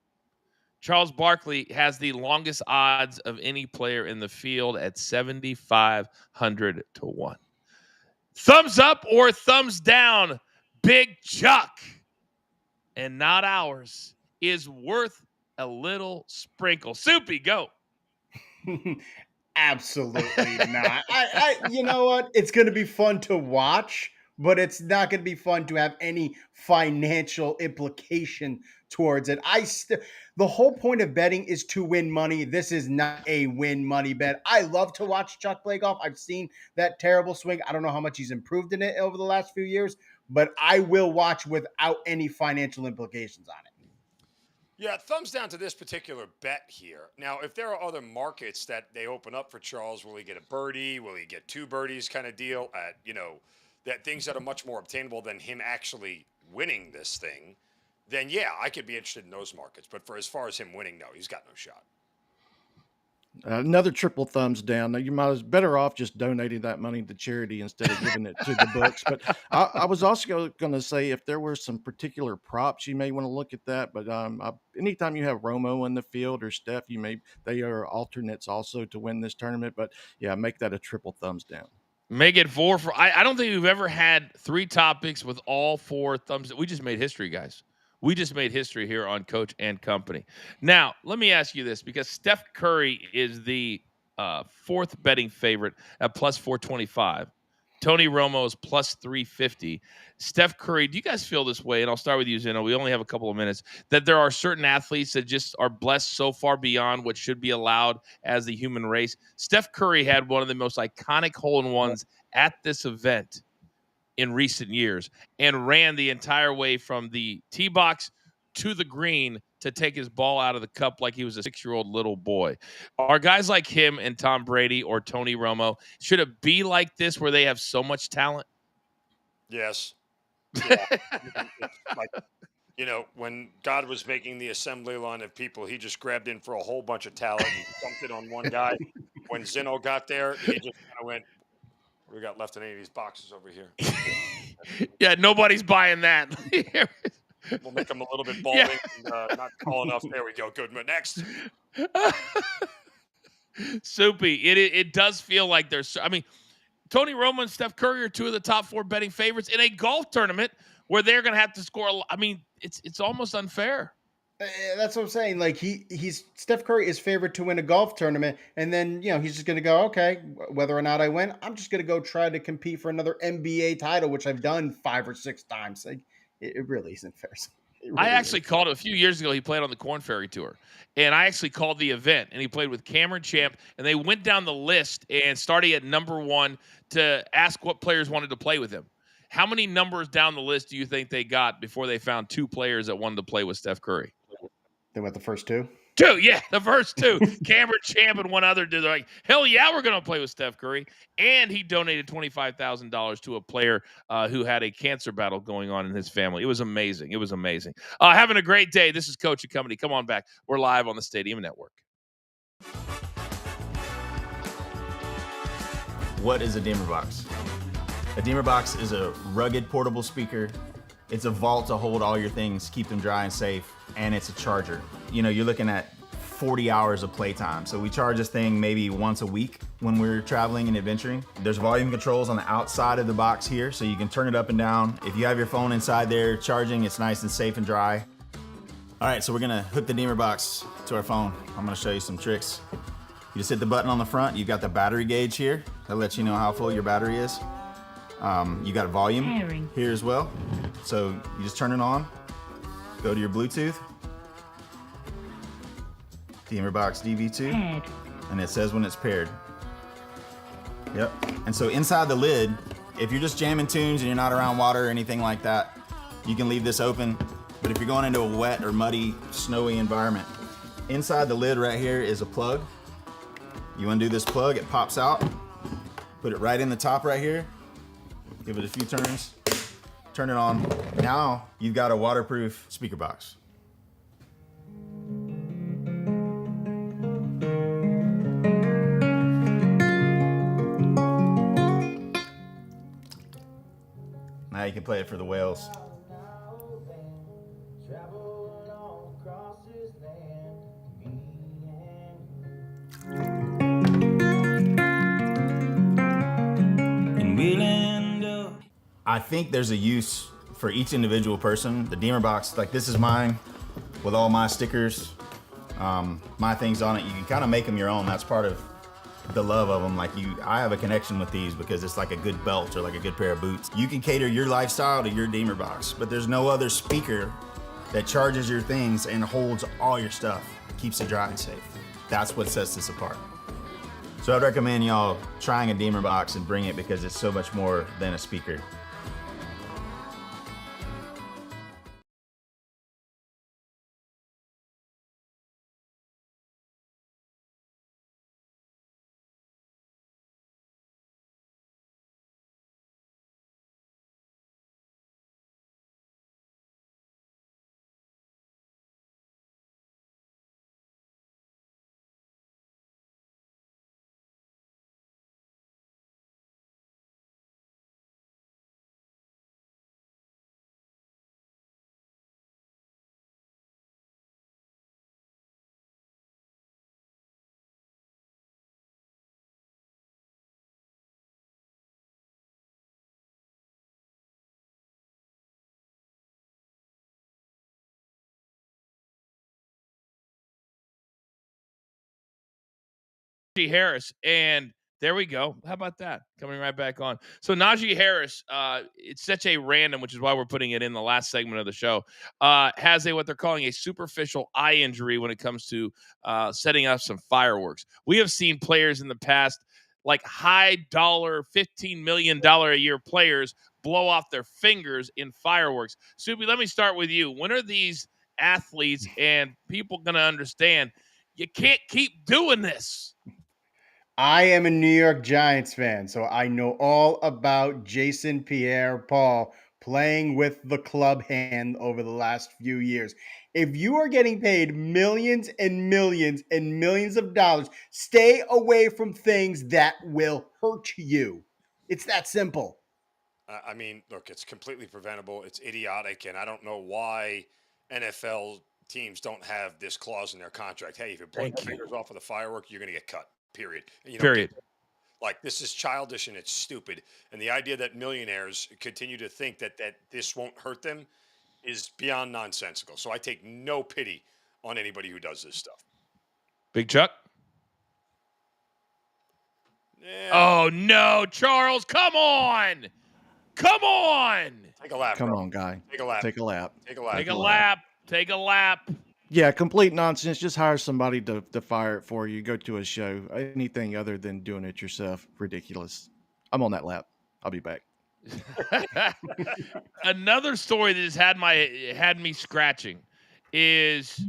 Charles Barkley has the longest odds of any player in the field at 7,500 to 1. Thumbs up or thumbs down, Big Chuck, and not ours, is worth a little sprinkle. Soupy, go. Absolutely not. You know what? It's going to be fun to watch, but it's not going to be fun to have any financial implication towards it. The whole point of betting is to win money. This is not a win money bet. I love to watch Chuck play golf. I've seen that terrible swing. I don't know how much he's improved in it over the last few years, but I will watch without any financial implications on it. Yeah, thumbs down to this particular bet here. Now, if there are other markets that they open up for Charles, will he get a birdie? Will he get 2 birdies kind of deal at, that things that are much more obtainable than him actually winning this thing, then yeah, I could be interested in those markets. But for as far as him winning, no, he's got no shot. Another triple thumbs down. Now, you might as better off just donating that money to charity instead of giving it to the books. But I was also going to say if there were some particular props, you may want to look at that. But anytime you have Romo in the field or Steph, they are alternates also to win this tournament. But yeah, make that a triple thumbs down. Make it 4 for. I don't think we've ever had 3 topics with all 4 thumbs. We just made history, guys. We just made history here on Coach and Company. Now, let me ask you this, because Steph Curry is the 4th betting favorite at plus 425. Tony Romo is plus 350. Steph Curry, do you guys feel this way? And I'll start with you, Zeno. We only have a couple of minutes. That there are certain athletes that just are blessed so far beyond what should be allowed as the human race. Steph Curry had one of the most iconic hole-in-ones at this event in recent years and ran the entire way from the tee box to the green to take his ball out of the cup like he was a 6-year-old little boy. Are guys like him and Tom Brady or Tony Romo, should it be like this where they have so much talent? Yes. Yeah. When God was making the assembly line of people, he just grabbed in for a whole bunch of talent and dumped it on one guy. When Zeno got there, he just kind of went, "We got left in any of these boxes over here." Yeah, nobody's buying that. We'll make them a little bit balding and not tall enough. There we go. Good. Next. Soupy, it does feel like there's. I mean, Tony Romo and Steph Curry are 2 of the top 4 betting favorites in a golf tournament where they're going to have to score. I mean, it's almost unfair. That's what I'm saying. Like he's Steph Curry is favored to win a golf tournament, and then he's just going to go, okay, whether or not I win, I'm just going to go try to compete for another NBA title, which I've done 5 or 6 times. Like it really isn't fair. Really I actually called it a few years ago. He played on the Corn Ferry Tour, and I actually called the event, and he played with Cameron Champ, and they went down the list and started at number 1 to ask what players wanted to play with him. How many numbers down the list do you think they got before they found 2 players that wanted to play with Steph Curry? They went the first 2. Two, yeah, the first two. Cameron Champ and one other dude. They're like, hell yeah, we're going to play with Steph Curry. And he donated $25,000 to a player who had a cancer battle going on in his family. It was amazing. It was amazing. Having a great day. This is Coach and Company. Come on back. We're live on the Stadium Network. What is a Demerbox? A Demerbox is a rugged portable speaker. It's a vault to hold all your things, keep them dry and safe, and it's a charger. You know, you're looking at 40 hours of playtime. So we charge this thing maybe once a week when we're traveling and adventuring. There's volume controls on the outside of the box here, so you can turn it up and down. If you have your phone inside there charging, it's nice and safe and dry. All right, so we're gonna hook the Demerbox to our phone. I'm gonna show you some tricks. You just hit the button on the front. You've got the battery gauge here. That lets you know how full your battery is. You got volume here as well. So you just turn it on, go to your Bluetooth, Demerbox DV2, and it says when it's paired. Yep. And so inside the lid, if you're just jamming tunes and you're not around water or anything like that, you can leave this open. But if you're going into a wet or muddy, snowy environment, inside the lid right here is a plug. You undo this plug, it pops out, put it right in the top right here, give it a few turns, turn it on. Now you've got a waterproof speaker box. Now you can play it for the whales. I think there's a use for each individual person. The Demerbox, like this is mine with all my stickers, my things on it. You can kind of make them your own. That's part of the love of them. I have a connection with these because it's like a good belt or like a good pair of boots. You can cater your lifestyle to your Demerbox, but there's no other speaker that charges your things and holds all your stuff, keeps it dry and safe. That's what sets this apart. So I'd recommend y'all trying a Demerbox and bring it because it's so much more than a speaker. Harris, and there we go. How about that? Coming right back on. So Najee Harris, it's such a random, which is why we're putting it in the last segment of the show, has what they're calling a superficial eye injury when it comes to setting up some fireworks. We have seen players in the past, like high dollar, $15 million a year players, blow off their fingers in fireworks. Subi, let me start with you. When are these athletes and people going to understand you can't keep doing this? I am a New York Giants fan, so I know all about Jason Pierre-Paul playing with the club hand over the last few years. If you are getting paid millions and millions and millions of dollars, stay away from things that will hurt you. It's that simple. I mean, look, it's completely preventable. It's idiotic, and I don't know why NFL teams don't have this clause in their contract. Hey, if you blow fingers off of the firework, you're going to get cut. Period. Period. Like, this is childish and it's stupid. And the idea that millionaires continue to think that this won't hurt them is beyond nonsensical. So I take no pity on anybody who does this stuff. Big Chuck? Yeah. Oh, no, Charles, come on. Come on. Take a lap, Come bro. on, guy. Take a lap. Take a lap. Take a lap. Take a lap. Take a lap. Yeah, complete nonsense. Just hire somebody to fire it for you. Go to a show. Anything other than doing it yourself, ridiculous. I'm on that lap. I'll be back. Another story that has had me scratching is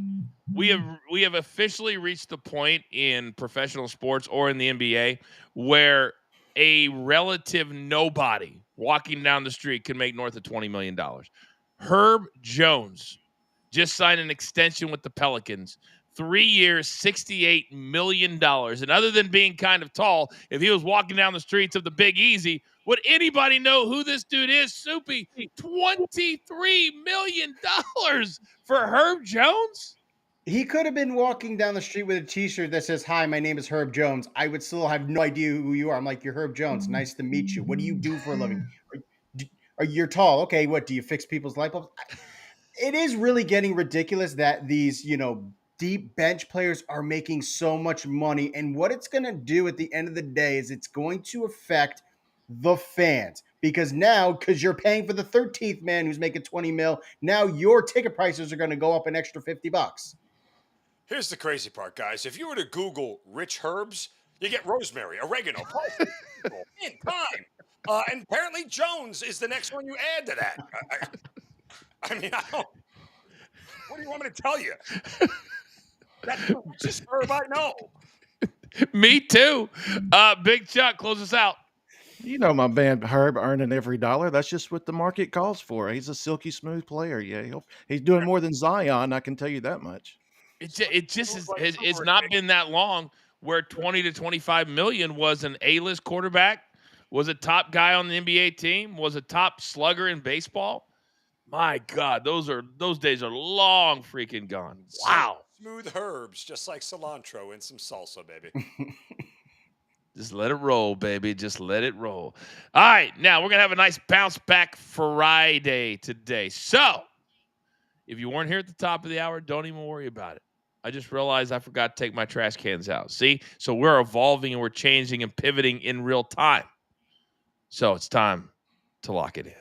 we have officially reached the point in professional sports or in the NBA where a relative nobody walking down the street can make north of $20 million. Herb Jones just signed an extension with the Pelicans. 3 years, $68 million. And other than being kind of tall, if he was walking down the streets of the Big Easy, would anybody know who this dude is? Soupy, $23 million for Herb Jones? He could have been walking down the street with a T-shirt that says, "Hi, my name is Herb Jones." I would still have no idea who you are. I'm like, "You're Herb Jones. Nice to meet you. What do you do for a living? You're tall. Okay, what do you fix people's light bulbs?" It is really getting ridiculous that these, deep bench players are making so much money. And what it's going to do at the end of the day is it's going to affect the fans because you're paying for the 13th man who's making 20 mil, now your ticket prices are going to go up an extra $50. Here's the crazy part, guys. If you were to Google rich herbs, you get rosemary, oregano, parsley, mint, thyme. And apparently Jones is the next one you add to that. I mean, what do you want me to tell you? That's the richest herb I know. Me too. Big Chuck, close us out. You know my man Herb earning every dollar. That's just what the market calls for. He's a silky smooth player. Yeah, he's doing more than Zion. I can tell you that much. It's not been that long where 20 to 25 million was an A-list quarterback, was a top guy on the NBA team, was a top slugger in baseball. My God, those days are long freaking gone. Wow. Smooth herbs, just like cilantro and some salsa, baby. Just let it roll, baby. Just let it roll. All right, now we're going to have a nice bounce back Friday today. So, if you weren't here at the top of the hour, don't even worry about it. I just realized I forgot to take my trash cans out. See? So we're evolving and we're changing and pivoting in real time. So it's time to lock it in.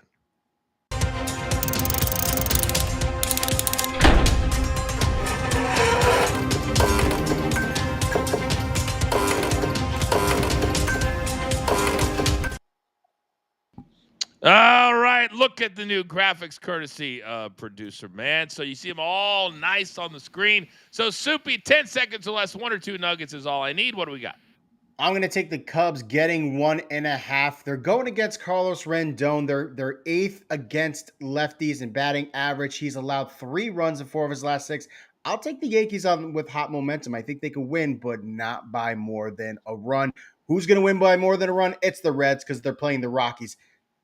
All right, look at the new graphics courtesy producer, man. So you see them all nice on the screen. So Soupy, 10 seconds or less, 1 or 2 nuggets is all I need. What do we got? I'm going to take the Cubs getting 1.5. They're going against Carlos Rendon. They're 8th against lefties in batting average. He's allowed 3 runs in 4 of his last 6. I'll take the Yankees on with hot momentum. I think they can win, but not by more than a run. Who's going to win by more than a run? It's the Reds because they're playing the Rockies.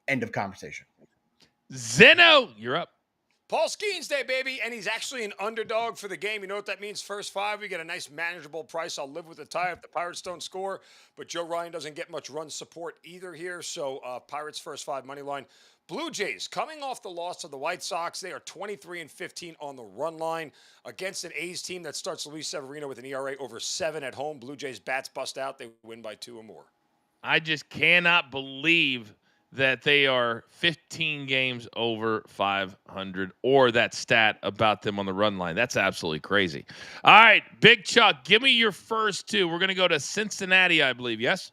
End of conversation. Zeno, you're up. Paul Skeens Day, baby, and he's actually an underdog for the game. You know what that means? First 5, we get a nice manageable price. I'll live with the tie if the Pirates don't score, but Joe Ryan doesn't get much run support either here, so Pirates first 5 money line. Blue Jays, coming off the loss of the White Sox, they are 23-15 on the run line against an A's team that starts Luis Severino with an ERA over 7 at home. Blue Jays bats bust out. They win by 2 or more. I just cannot believe that they are 15 games over 500, or that stat about them on the run line. That's absolutely crazy. All right, Big Chuck, give me your first 2. We're going to go to Cincinnati, I believe, yes?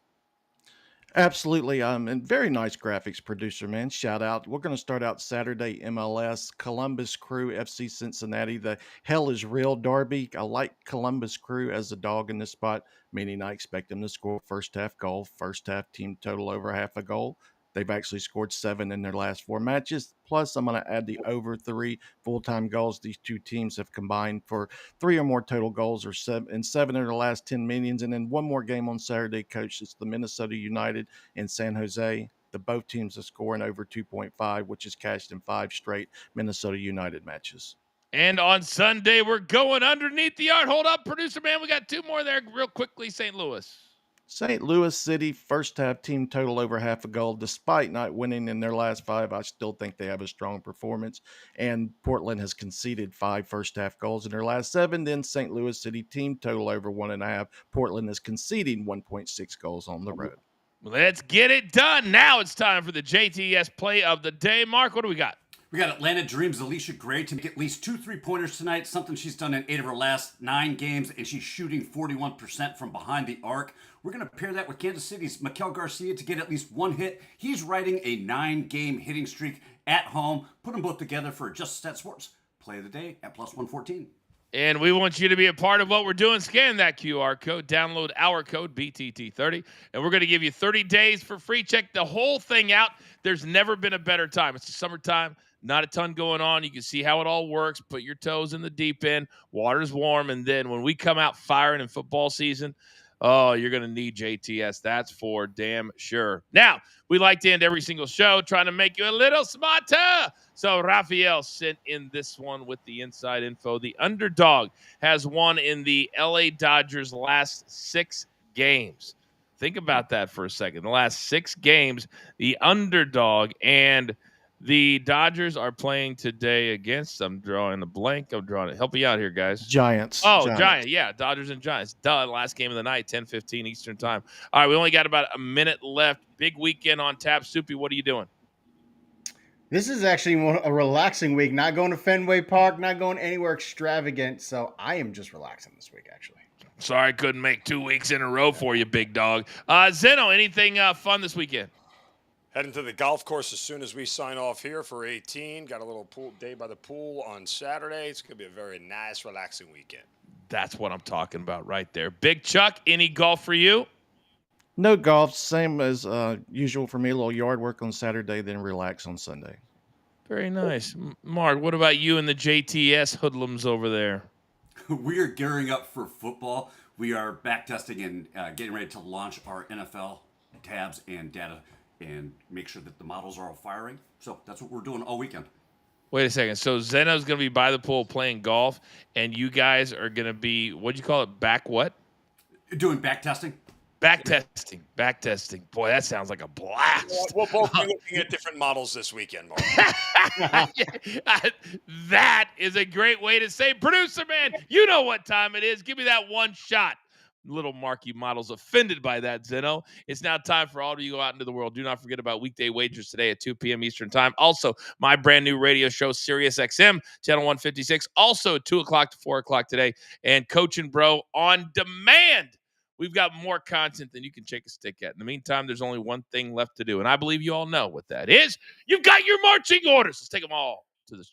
Absolutely. And very nice graphics producer, man. Shout out. We're going to start out Saturday MLS, Columbus Crew, FC Cincinnati. The hell is real derby. I like Columbus Crew as a dog in this spot, meaning I expect them to score first half goal, first half team total over half a goal. They've actually scored 7 in their last 4 matches. Plus, I'm going to add the over 3 full-time goals. These two teams have combined for 3 or more total goals, or 7 in their last 10 meetings. And then one more game on Saturday, Coach. It's the Minnesota United in San Jose. Both teams are scoring over 2.5, which is cashed in 5 straight Minnesota United matches. And on Sunday, we're going underneath the yard. Hold up, producer man. We got 2 more there real quickly. St. Louis. St. Louis City, first half team total over half a goal. Despite not winning in their last 5, I still think they have a strong performance. And Portland has conceded 5 first half goals in their last 7. Then St. Louis City team total over 1.5. Portland is conceding 1.6 goals on the road. Let's get it done. Now it's time for the JTS play of the day. Mark, what do we got? We got Atlanta Dreams' Alicia Gray to make at least 2 3-pointers tonight, something she's done in 8 of her last 9 games, and she's shooting 41% from behind the arc. We're going to pair that with Kansas City's Maikel Garcia to get at least 1 hit. He's riding a 9-game hitting streak at home. Put them both together for Just Stat Sports Play of the Day at plus 114. And we want you to be a part of what we're doing. Scan that QR code, download our code, BTT30, and we're going to give you 30 days for free. Check the whole thing out. There's never been a better time. It's the summertime, not a ton going on. You can see how it all works. Put your toes in the deep end. Water's warm. And then when we come out firing in football season, oh, you're going to need JTS. That's for damn sure. Now, we like to end every single show trying to make you a little smarter. So Raphael sent in this one with the inside info. The underdog has won in the LA Dodgers' last 6 games. Think about that for a second. The last 6 games, the underdog, and the Dodgers are playing today against, I'm drawing a blank. I'm drawing it. Help me out here, guys. Giants. Oh, Giants. Yeah, Dodgers and Giants. Duh, last game of the night, 10:15 Eastern time. All right, we only got about a minute left. Big weekend on tap. Soupy, what are you doing? This is actually a relaxing week. Not going to Fenway Park, not going anywhere extravagant. So I am just relaxing this week, actually. Sorry I couldn't make 2 weeks in a row for you, big dog. Zeno, anything fun this weekend? Heading to the golf course as soon as we sign off here for 18. Got a little pool day by the pool on Saturday. It's going to be a very nice, relaxing weekend. That's what I'm talking about right there. Big Chuck, any golf for you? No golf, same as usual for me. A little yard work on Saturday, then relax on Sunday. Very nice. Mark, what about you and the JTS hoodlums over there? We are gearing up for football. We are back testing and getting ready to launch our NFL tabs and data and make sure that the models are all firing. So that's what we're doing all weekend. Wait a second. So Zeno's going to be by the pool playing golf, and you guys are going to be, what'd you call it, back what? Doing back testing. Back testing. Boy, that sounds like a blast. We'll both be looking at different models this weekend, Mark. That is a great way to say, producer man, you know what time it is. Give me that one shot. Little Marky Model's offended by that, Zeno. It's now time for all of you to go out into the world. Do not forget about weekday wagers today at 2 p.m. Eastern time. Also, my brand new radio show, Sirius XM, channel 156. Also, 2 o'clock to 4 o'clock today. And Coach and Bro on demand. We've got more content than you can shake a stick at. In the meantime, there's only one thing left to do, and I believe you all know what that is. You've got your marching orders. Let's take them all to the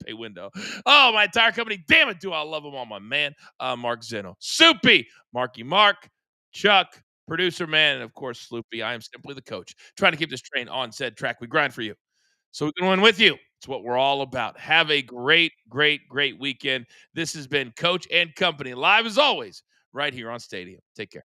pay window. Oh, my entire company. Damn it, do I love them all, my man, Mark Zeno. Soupy, Marky Mark, Chuck, producer man, and of course, Sloopy. I am simply the coach, trying to keep this train on said track. We grind for you, so we can win with you. It's what we're all about. Have a great, great, great weekend. This has been Coach and Company, live as always, right here on Stadium. Take care.